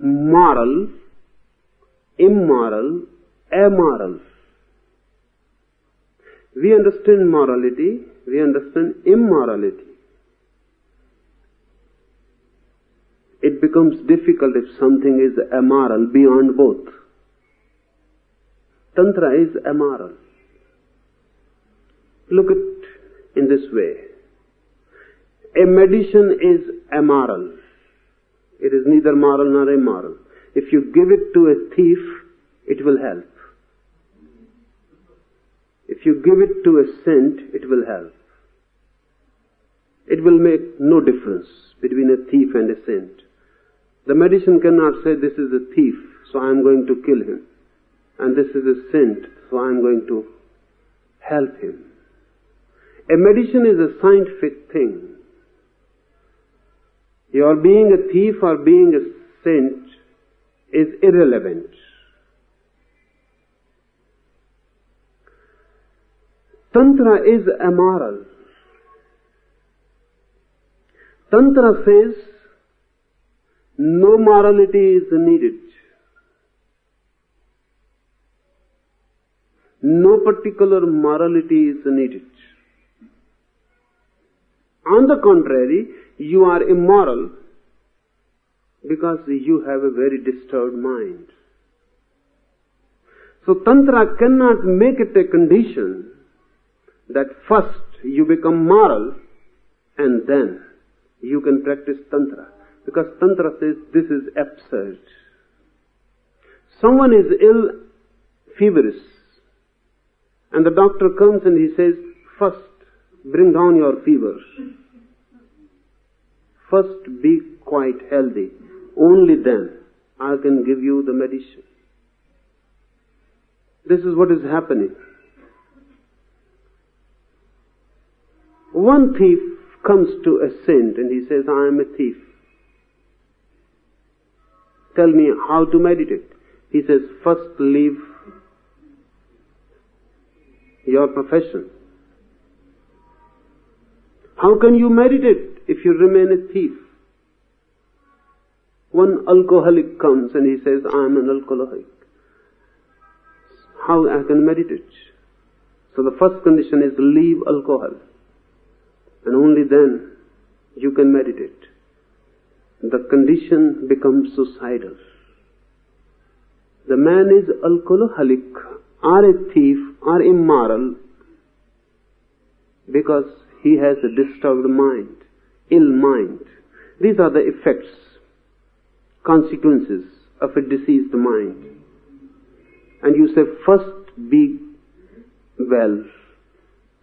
moral, immoral, amoral. We understand morality, we understand immorality. It becomes difficult if something is amoral beyond both. Tantra is amoral. Look at it in this way. A medicine is amoral. It is neither moral nor immoral. If you give it to a thief, it will help. If you give it to a saint, it will help. It will make no difference between a thief and a saint. The medicine cannot say, this is a thief, so I am going to kill him. And this is a saint, so I am going to help him. A medicine is a scientific thing. Your being a thief or being a saint is irrelevant. Tantra is amoral. Tantra says no morality is needed. No particular morality is needed. On the contrary, you are immoral because you have a very disturbed mind. So Tantra cannot make it a condition that first you become moral and then you can practice Tantra. Because Tantra says this is absurd. Someone is ill, feverish, and the doctor comes and he says, first bring down your fever. First be quite healthy. Only then I can give you the medicine. This is what is happening. One thief comes to a saint and he says, I am a thief. Tell me how to meditate. He says, first leave your profession. How can you meditate if you remain a thief? One alcoholic comes and he says, I am an alcoholic. How I can meditate? So the first condition is leave alcohol. And only then you can meditate. The condition becomes suicidal. The man is alcoholic or a thief or immoral because he has a disturbed mind, ill mind. These are the effects, consequences of a diseased mind. And you say, first be well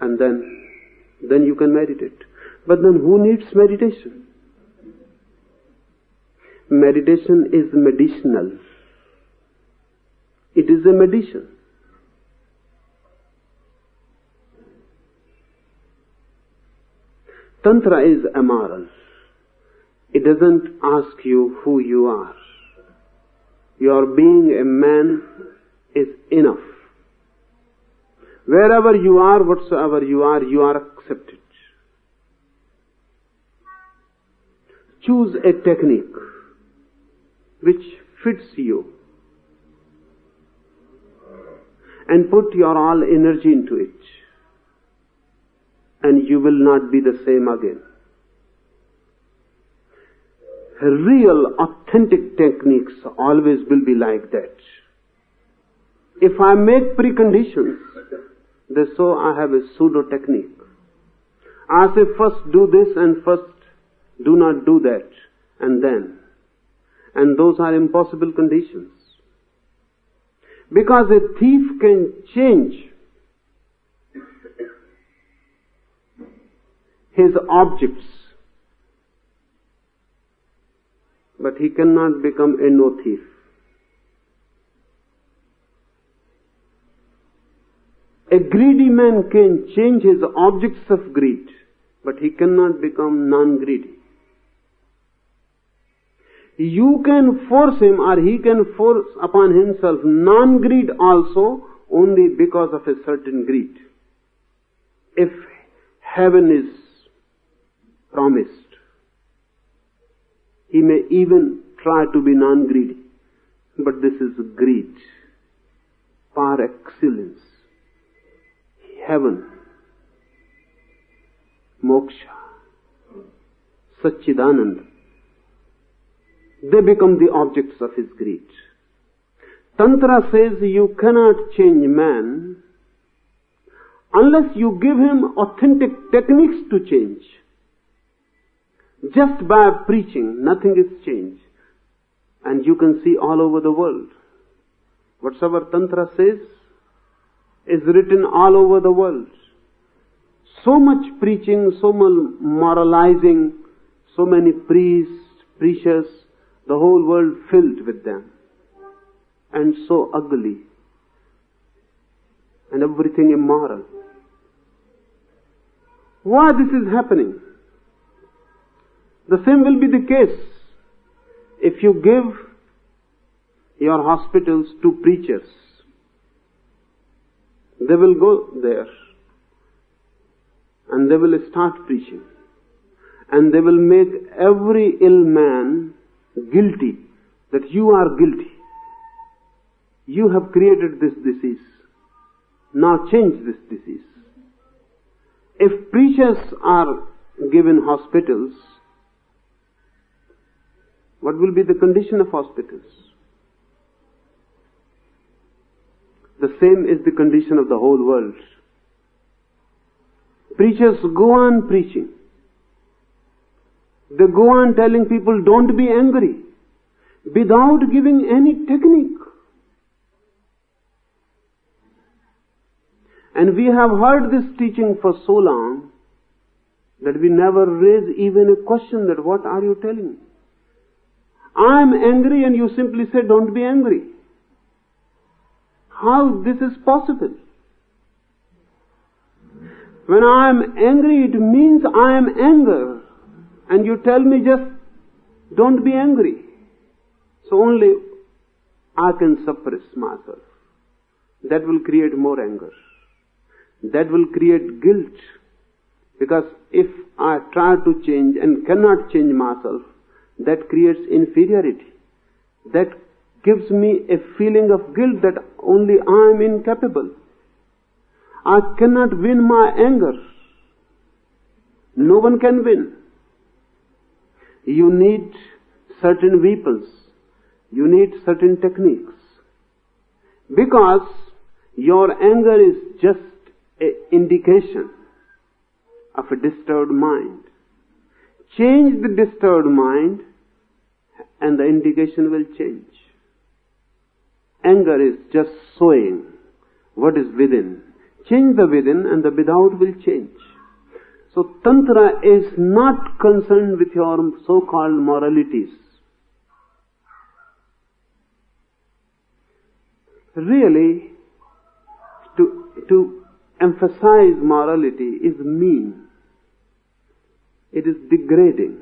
and then you can meditate. But then who needs meditation? Meditation is medicinal. It is a medicine. Tantra is amoral. It doesn't ask you who you are. Your being a man is enough. Wherever you are, whatsoever you are accepted. Choose a technique which fits you and put your all energy into it, and you will not be the same again. Real, authentic techniques always will be like that. If I make preconditions, so I have a pseudo technique. I say first do this and first do not do that, and then. And those are impossible conditions. Because a thief can change his objects, but he cannot become a no thief. A greedy man can change his objects of greed, but he cannot become non-greedy. You can force him or he can force upon himself non-greed also only because of a certain greed. If heaven is promised, he may even try to be non-greedy. But this is greed, par excellence, heaven, moksha, Satchidananda. They become the objects of his greed. Tantra says you cannot change man unless you give him authentic techniques to change. Just by preaching, nothing is changed. And you can see all over the world. Whatsoever Tantra says is written all over the world. So much preaching, so much moralizing, so many priests, preachers, the whole world filled with them. And so ugly. And everything immoral. Why this is happening? The same will be the case if you give your hospitals to preachers. They will go there and they will start preaching, and they will make every ill man guilty that you are guilty. You have created this disease. Now change this disease. If preachers are given hospitals, what will be the condition of hospitals? The same is the condition of the whole world. Preachers go on preaching. They go on telling people, don't be angry, without giving any technique. And we have heard this teaching for so long that we never raise even a question that what are you telling me? I am angry and you simply say don't be angry. How this is possible? When I am angry, it means I am anger. And you tell me just don't be angry. So only I can suppress myself. That will create more anger. That will create guilt. Because if I try to change and cannot change myself, that creates inferiority. That gives me a feeling of guilt that only I am incapable. I cannot win my anger. No one can win. You need certain weapons. You need certain techniques. Because your anger is just an indication of a disturbed mind. Change the disturbed mind and the indication will change. Anger is just sowing what is within. Change the within and the without will change. So Tantra is not concerned with your so-called moralities. Really, to emphasize morality is mean. It is degrading.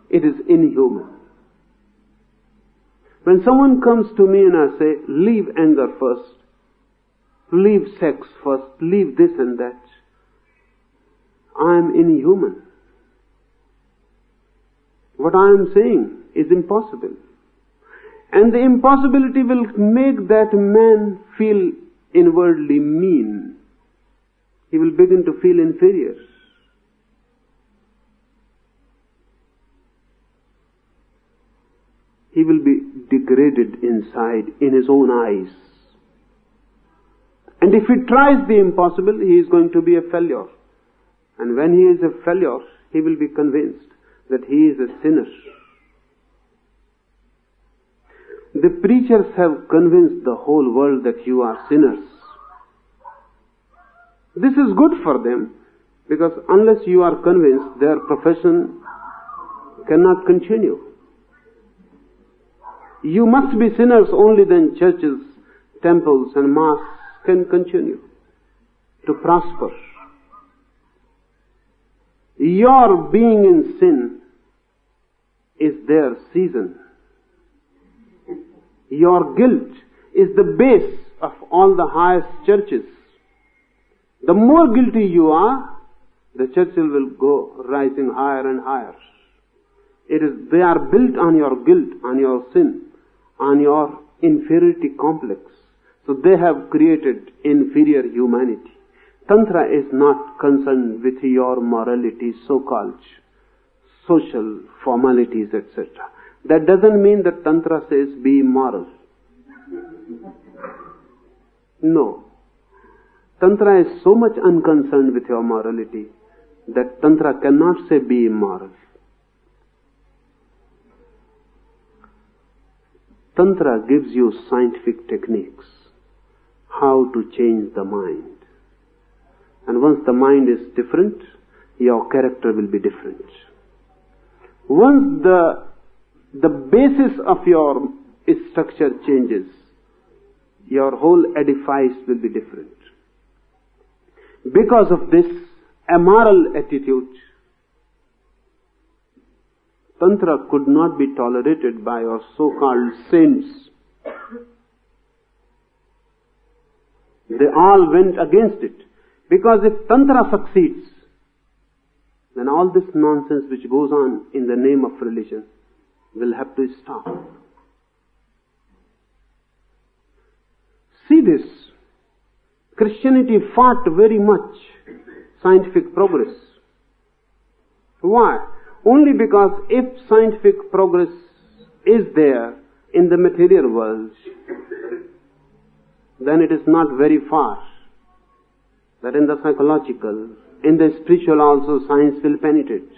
It is inhuman. When someone comes to me and I say, leave anger first, leave sex first, leave this and that, I am inhuman. What I am saying is impossible. And the impossibility will make that man feel inwardly mean. He will begin to feel inferior. He will be degraded inside in his own eyes. And if he tries the impossible, he is going to be a failure. And when he is a failure, he will be convinced that he is a sinner. The preachers have convinced the whole world that you are sinners. This is good for them, because unless you are convinced, their profession cannot continue. You must be sinners, only then churches, temples and mosques can continue to prosper. Your being in sin is their season. Your guilt is the base of all the highest churches. The more guilty you are, the churches will go rising higher and higher. They are built on your guilt, on your sin, on your inferiority complex. So they have created inferior humanity. Tantra is not concerned with your morality, so-called social formalities, etc. That doesn't mean that Tantra says be moral. No. Tantra is so much unconcerned with your morality that Tantra cannot say be immoral. Tantra gives you scientific techniques, how to change the mind. And once the mind is different, your character will be different. Once the basis of your structure changes, your whole edifice will be different. Because of this amoral attitude, Tantra could not be tolerated by your so-called saints. They all went against it. Because if Tantra succeeds, then all this nonsense which goes on in the name of religion will have to stop. See this. Christianity fought very much scientific progress. Why? Only because if scientific progress is there in the material world, then it is not very far that in the psychological, in the spiritual also science will penetrate.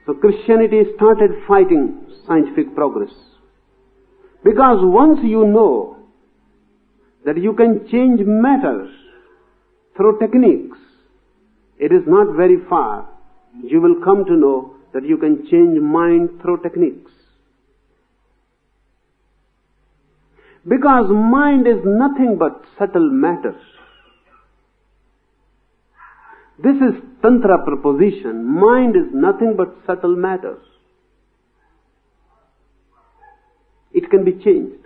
So Christianity started fighting scientific progress. Because once you know that you can change matter through techniques, it is not very far. You will come to know that you can change mind through techniques. Because mind is nothing but subtle matter. This is Tantra proposition. Mind is nothing but subtle matter. It can be changed.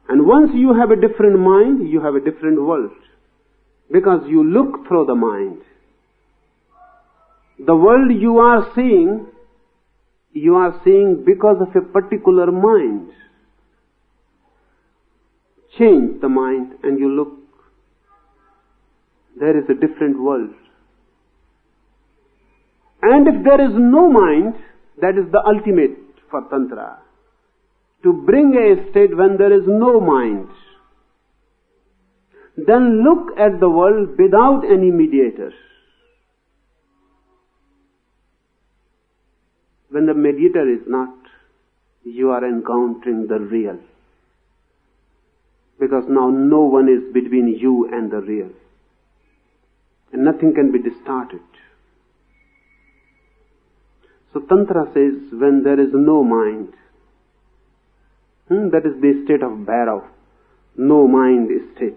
And once you have a different mind, you have a different world. Because you look through the mind. The world you are seeing because of a particular mind. Change the mind and you look. There is a different world. And if there is no mind, that is the ultimate for Tantra. To bring a state when there is no mind. Then look at the world without any mediator. When the mediator is not, you are encountering the real. Because now no one is between you and the real. And nothing can be distorted. So Tantra says when there is no mind, that is the state of Bhairav, no mind state.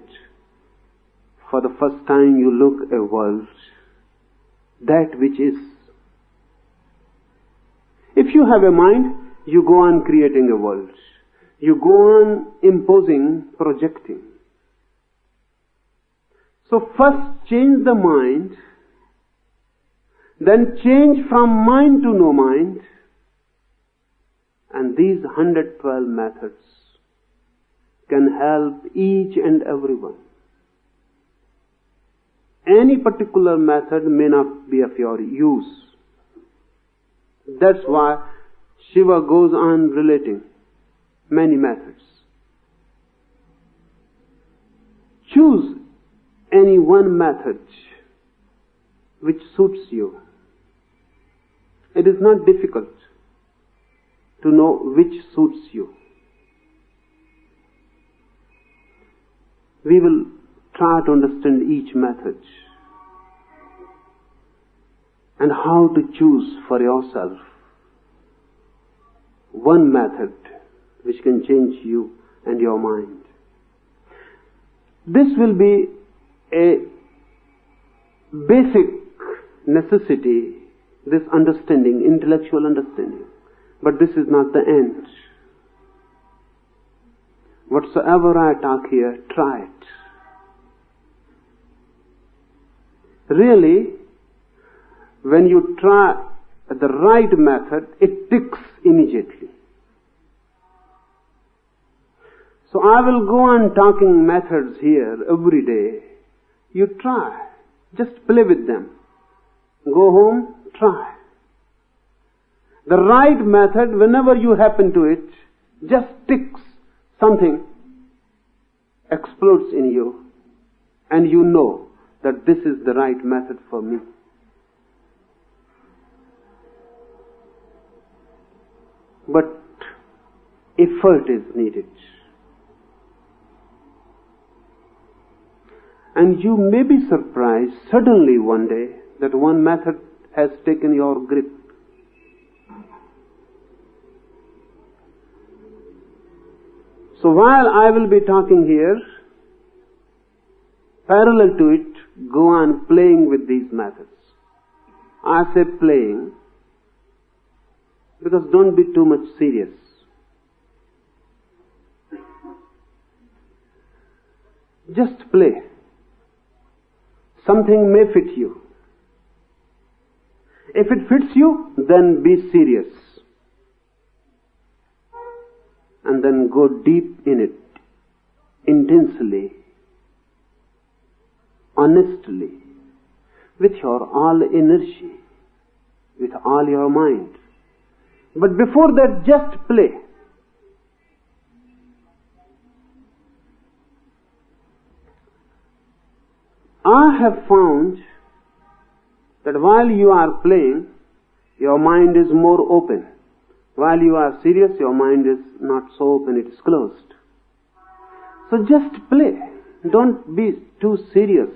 For the first time you look a world, that which is. If you have a mind, you go on creating a world. You go on imposing, projecting. So first change the mind, then change from mind to no mind, and these 112 methods can help each and everyone. Any particular method may not be of your use. That's why Shiva goes on relating many methods. Choose any one method which suits you. It is not difficult to know which suits you. We will try to understand each method and how to choose for yourself one method which can change you and your mind. This will be a basic necessity, this understanding, intellectual understanding. But this is not the end. Whatsoever I talk here, try it. Really, when you try the right method, it ticks immediately. So I will go on talking methods here every day. You try. Just play with them. Go home, try. The right method, whenever you happen to it, just ticks. Something explodes in you, and you know that this is the right method for me. But effort is needed. And you may be surprised suddenly one day that one method has taken your grip. So while I will be talking here, parallel to it, go on playing with these methods. I say playing because don't be too much serious. Just play. Something may fit you. If it fits you, then be serious. And then go deep in it, intensely, honestly, with your all energy, with all your mind. But before that, just play. I have found that while you are playing, your mind is more open. While you are serious, your mind is not so open, it is closed. So just play. Don't be too serious.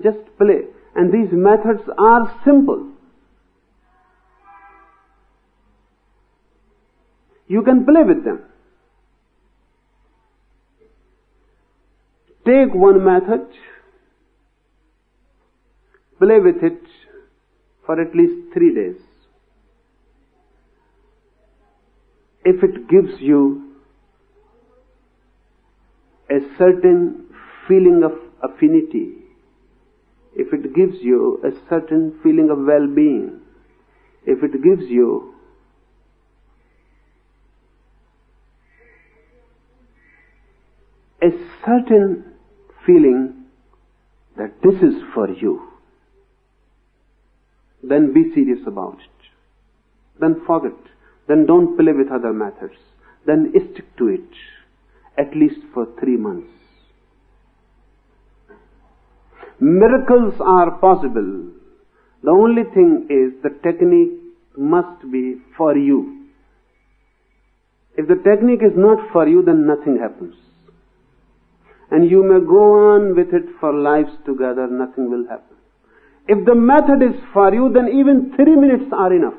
Just play. And these methods are simple. You can play with them. Take one method, play with it for at least 3 days. If it gives you a certain feeling of affinity, if it gives you a certain feeling of well-being, if it gives you a certain feeling that this is for you, then be serious about it. Then forget. Then don't play with other methods. Then stick to it, at least for 3 months. Miracles are possible. The only thing is the technique must be for you. If the technique is not for you, then nothing happens. And you may go on with it for lives together, nothing will happen. If the method is for you, then even 3 minutes are enough.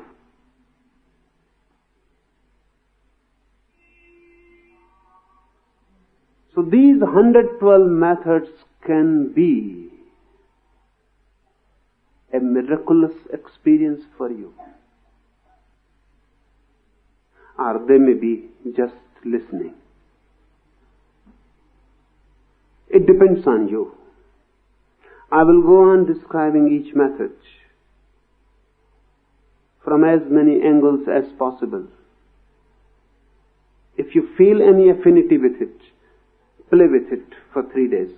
So these 112 methods can be a miraculous experience for you. Or they may be just listening. It depends on you. I will go on describing each method from as many angles as possible. If you feel any affinity with it, play with it for 3 days.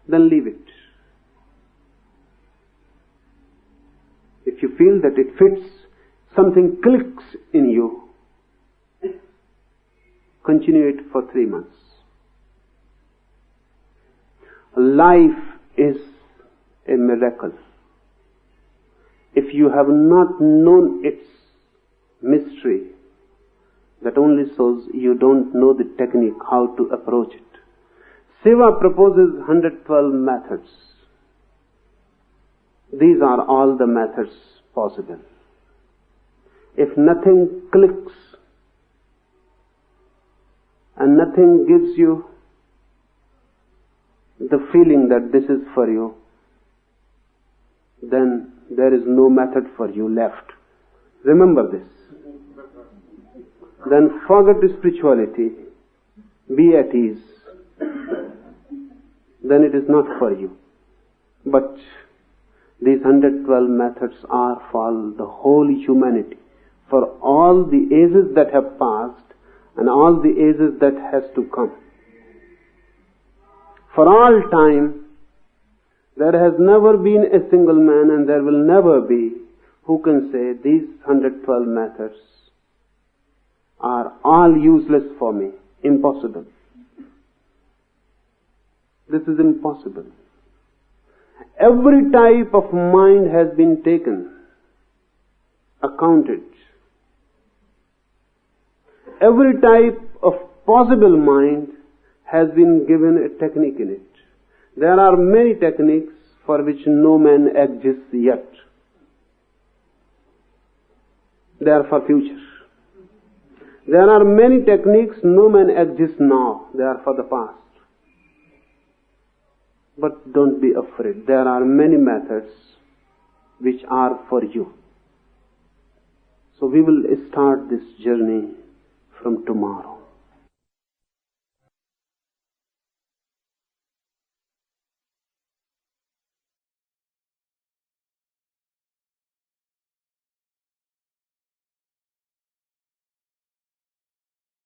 Then leave it. If you feel that it fits, something clicks in you, continue it for 3 months. Life is a miracle. If you have not known its mystery, that only shows you don't know the technique, how to approach it. Shiva proposes 112 methods. These are all the methods possible. If nothing clicks and nothing gives you the feeling that this is for you, then there is no method for you left. Remember this. Then forget spirituality. Be at ease. Then it is not for you. But These 112 methods are for the whole humanity, for all the ages that have passed and all the ages that has to come. For all time, there has never been a single man, and there will never be, who can say these 112 methods are all useless for me. Impossible. This is impossible. Every type of mind has been taken, accounted. Every type of possible mind has been given a technique in it. There are many techniques for which no man exists yet. They are for future. There are many techniques no man exists now. They are for the past. But don't be afraid. There are many methods which are for you. So we will start this journey from tomorrow.